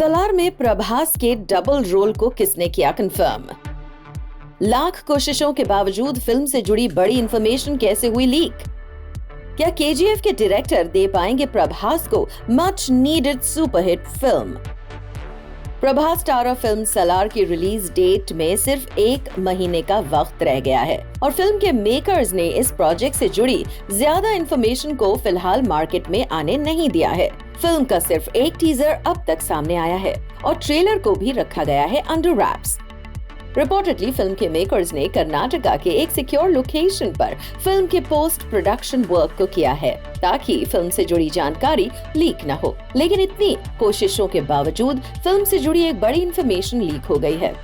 सलार में प्रभास के double role को किसने किया कंफर्म? लाख कोशिशों के बावजूद फिल्म से जुड़ी बड़ी इंफॉर्मेशन कैसे हुई लीक? क्या केजीएफ के डायरेक्टर दे पाएंगे प्रभास को much needed superhit film? Prabhas starrer film Salaar की रिलीज डेट में सिर्फ 1 महीने का वक्त रह गया है और फिल्म के मेकर्स ने इस प्रोजेक्ट से जुड़ी ज्यादा इंफॉर्मेशन को फिलहाल मार्केट में आने नहीं दिया है। फिल्म का सिर्फ एक टीजर अब तक सामने आया है और ट्रेलर को भी रखा गया है अंडर रैप्स। रिपोर्टेडली फिल्म के मेकर्स ने कर्नाटका के एक सिक्योर लोकेशन पर फिल्म के पोस्ट प्रोडक्शन वर्क को किया है ताकि फिल्म से जुड़ी जानकारी लीक न हो। लेकिन इतनी कोशिशों के बावजूद फिल्म से जुड़ी एक बड़ी इंफॉर्मेशन लीक हो गई है।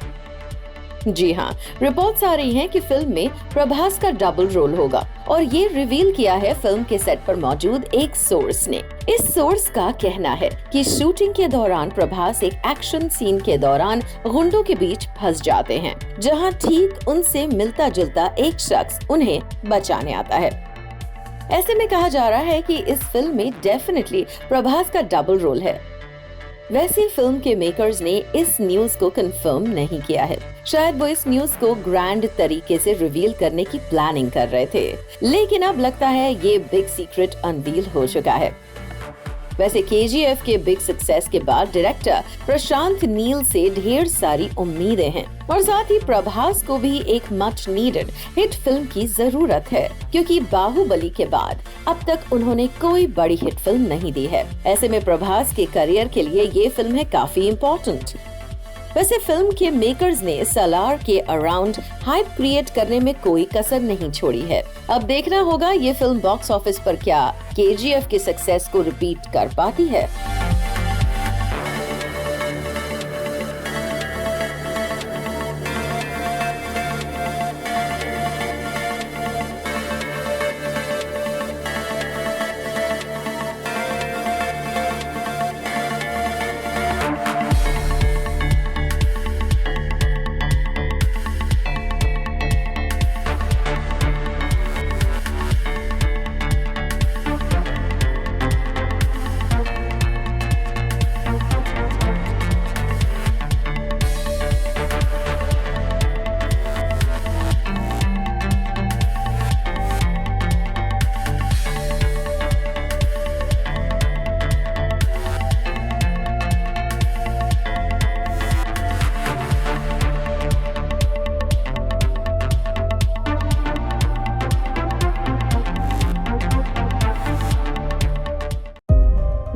जी हाँ, रिपोर्ट्स आ रही हैं कि फिल्म में प्रभास का डबल रोल होगा और ये रिवील किया है फिल्म के सेट पर मौजूद एक सोर्स ने। इस सोर्स का कहना है कि शूटिंग के दौरान प्रभास एक एक्शन सीन के दौरान गुंडों के बीच फंस जाते हैं, जहां ठीक उनसे मिलता जुलता एक शख्स उन्हें बचाने आता है। ऐसे में कहा जा रहा है कि इस फिल्म में डेफिनेटली प्रभास का डबल रोल है। वैसे फिल्म के मेकर्स ने इस न्यूज को कंफर्म नहीं किया है। शायद वो इस न्यूज को ग्रैंड तरीके से रिवील करने की प्लानिंग कर रहे थे, लेकिन अब लगता है ये बिग सीक्रेट अनवील हो चुका है। वैसे केजीएफ के बिग सक्सेस के बाद डायरेक्टर प्रशांत नील से ढेर सारी उम्मीदें हैं और साथ ही प्रभास को भी एक मच नीडेड हिट फिल्म की जरूरत है, क्योंकि बाहुबली के बाद अब तक उन्होंने कोई बड़ी हिट फिल्म नहीं दी है। ऐसे में प्रभास के करियर के लिए ये फिल्म है काफी इम्पोर्टेंट। वैसे फिल्म के मेकर्स ने सलार के अराउंड हाइप क्रिएट करने में कोई कसर नहीं छोड़ी है। अब देखना होगा ये फिल्म बॉक्स ऑफिस पर क्या केजीएफ के सक्सेस को रिपीट कर पाती है।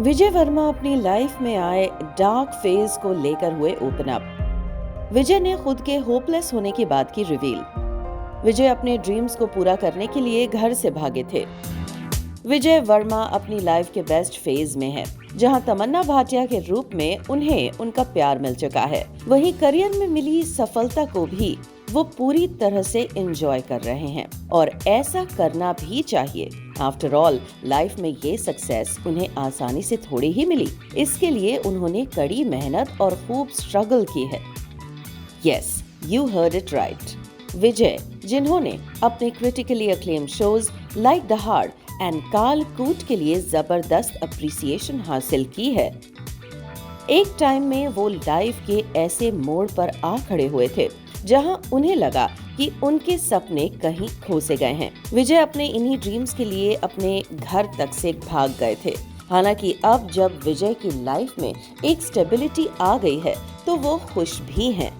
विजय वर्मा अपनी लाइफ में आए डार्क फेज को लेकर हुए ओपन अप। विजय ने खुद के होपलेस होने की बात की रिवील। विजय अपने ड्रीम्स को पूरा करने के लिए घर से भागे थे। विजय वर्मा अपनी लाइफ के बेस्ट फेज में है, जहां तमन्ना भाटिया के रूप में उन्हें उनका प्यार मिल चुका है। वहीं करियर में मिली सफलता को भी वो पूरी तरह से एंजॉय कर रहे हैं और ऐसा करना भी चाहिए। आफ्टर ऑल लाइफ में ये सक्सेस उन्हें आसानी से थोड़ी ही मिली। इसके लिए उन्होंने कड़ी मेहनत और खूब स्ट्रगल की है। Yes, you heard it right. Vijay, जिन्होंने अपने critically acclaim shows like the hard and Kaalkoot के लिए जबरदस्त अप्रिसिएशन हासिल की है। एक टाइम में वो लाइफ के ऐसे मोड़ पर आ खड़े हुए थे जहां उन्हें लगा कि उनके सपने कहीं खो से गए हैं। विजय अपने इन्हीं ड्रीम्स के लिए अपने घर तक से भाग गए थे। हालांकि अब जब विजय की लाइफ में एक स्टेबिलिटी आ गई है तो वो खुश भी हैं।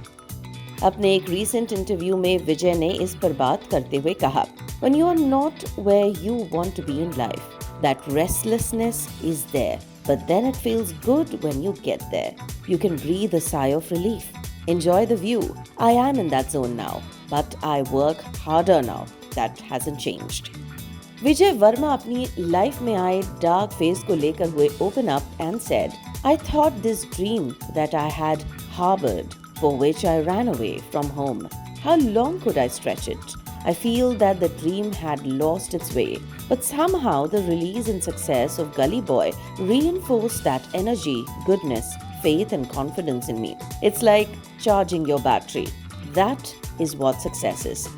अपने एक रीसेंट इंटरव्यू में विजय ने इस पर बात करते हुए कहा, When you are not where you want to be in life, that restlessness is there, but then it feels good when you get there. You can breathe a sigh of relief. Enjoy the view. I am in that zone now, but I work harder now. That hasn't changed. विजय वर्मा अपनी life में आए dark phase को लेकर हुए open up and said, I thought this dream that I had harbored, for which I ran away from home, how long could I stretch it? I feel that the dream had lost its way, but somehow the release and success of Gully Boy reinforced that energy, goodness, faith and confidence in me. It's like charging your battery. That is what success is.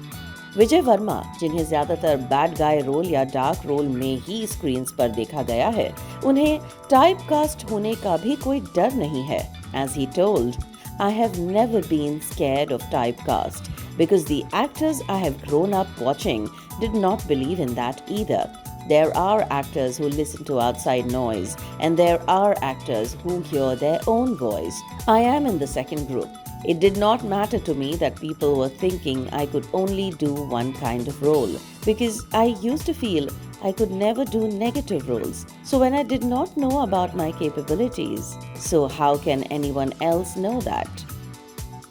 विजय वर्मा, जिन्हें ज्यादातर bad guy role या dark role में ही screens पर देखा गया है, उन्हें type cast होने का भी कोई डर नहीं है। as he told, "I have never been scared of typecast because the actors I have grown up watching did not believe in that either. There are actors who listen to outside noise, and there are actors who hear their own voice. I am in the second group. It did not matter to me that people were thinking I could only do one kind of role, because I used to feel I could never do negative roles. So when I did not know about my capabilities, so how can anyone else know that?"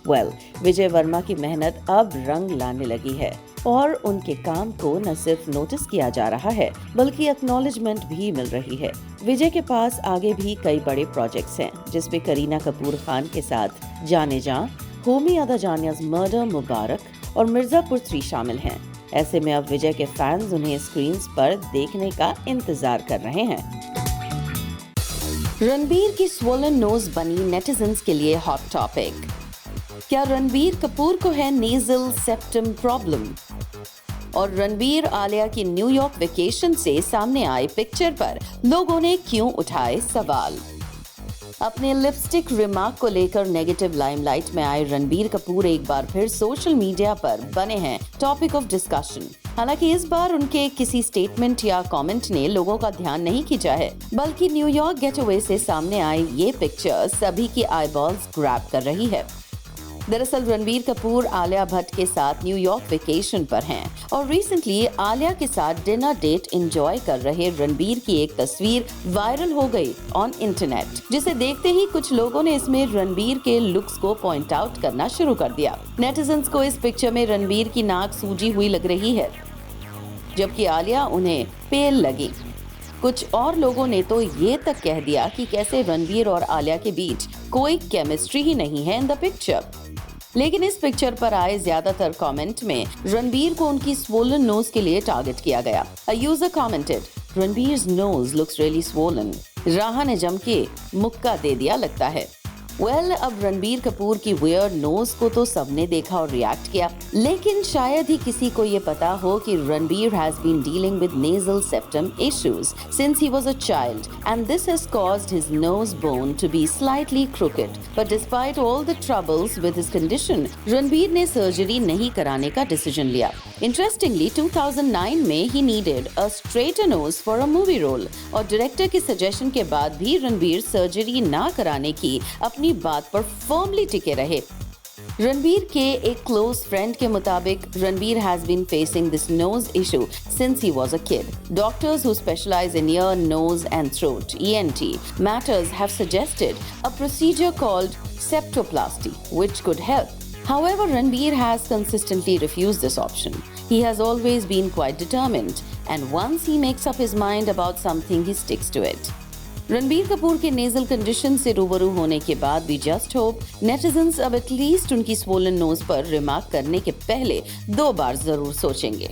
Well, विजय वर्मा की मेहनत अब रंग लाने लगी है और उनके काम को न सिर्फ नोटिस किया जा रहा है बल्कि एक्नॉलेजमेंट भी मिल रही है। विजय के पास आगे भी कई बड़े प्रोजेक्ट्स हैं, जिसमें करीना कपूर खान के साथ जाने जा, होमी अदाजानियाज मर्डर मुबारक और मिर्जापुर 3 शामिल हैं। ऐसे में अब विजय के फैंस उन्हें स्क्रीन्स पर देखने का इंतजार कर रहे हैं। रणबीर की स्वोलन नोज बनी नेटिजन्स के लिए हॉट टॉपिक। क्या रणबीर कपूर को है नेजल सेप्टम प्रॉब्लम? और रणबीर आलिया की न्यूयॉर्क वेकेशन से सामने आई पिक्चर पर लोगों ने क्यों उठाए सवाल? अपने लिपस्टिक रिमार्क को लेकर नेगेटिव लाइमलाइट में आए रणबीर कपूर एक बार फिर सोशल मीडिया पर बने हैं टॉपिक ऑफ डिस्कशन। हालांकि इस बार उनके किसी स्टेटमेंट या कमेंट ने लोगों का ध्यान नहीं खींचा है, बल्कि न्यूयॉर्क गेटअवे से सामने आई ये पिक्चर सभी की आईबॉल्स ग्रैब कर रही है। दरअसल रणबीर कपूर आलिया भट्ट के साथ न्यूयॉर्क वेकेशन पर हैं और रिसेंटली आलिया के साथ डिनर डेट एंजॉय कर रहे रणबीर की एक तस्वीर वायरल हो गई ऑन इंटरनेट, जिसे देखते ही कुछ लोगों ने इसमें रणबीर के लुक्स को पॉइंट आउट करना शुरू कर दिया। नेटिजन्स को इस पिक्चर में रणबीर की नाक सूजी हुई लग रही है, जबकि आलिया उन्हें पेल लगी। कुछ और लोगों ने तो ये तक कह दिया कि कैसे रणबीर और आलिया के बीच कोई केमिस्ट्री ही नहीं है इन द पिक्चर। लेकिन इस पिक्चर पर आए ज्यादातर कमेंट में रणबीर को उनकी स्वोलन नोज के लिए टारगेट किया गया। A user commented, "Ranbir's nose looks really swollen." Raha ने जम के मुक्का दे दिया लगता है। अब रणबीर कपूर की वियर्ड नोज को तो सबने देखा और रिएक्ट किया, लेकिन शायद ही किसी को ये पता हो कि Ranbir has been dealing with nasal septum issues since he was a child and this has caused his nose bone to be slightly crooked. But despite all the troubles with his condition, Ranbir ने surgery नहीं कराने का decision लिया। Interestingly 2009 में he needed a straighter nose for a movie role और director के suggestion के बाद भी रणबीर सर्जरी ना कराने की अपनी बात पर फर्मली टिके रहे। रणबीर के एक क्लोज फ्रेंड के मुताबिक Ranbir has been facing this nose issue since he was a kid. Doctors who specialise in ear, nose and throat (ENT) matters have suggested a procedure called septoplasty which could help. However, Ranbir has consistently refused this option. He has always been quite determined, and once he makes up his mind about something, he sticks to it. Ranbir Kapoor के nasal condition से रूबरू होने के बाद भी just hope netizens अब at least उनकी swollen knows पर रिमार्क करने के पहले 2 बार जरूर सोचेंगे।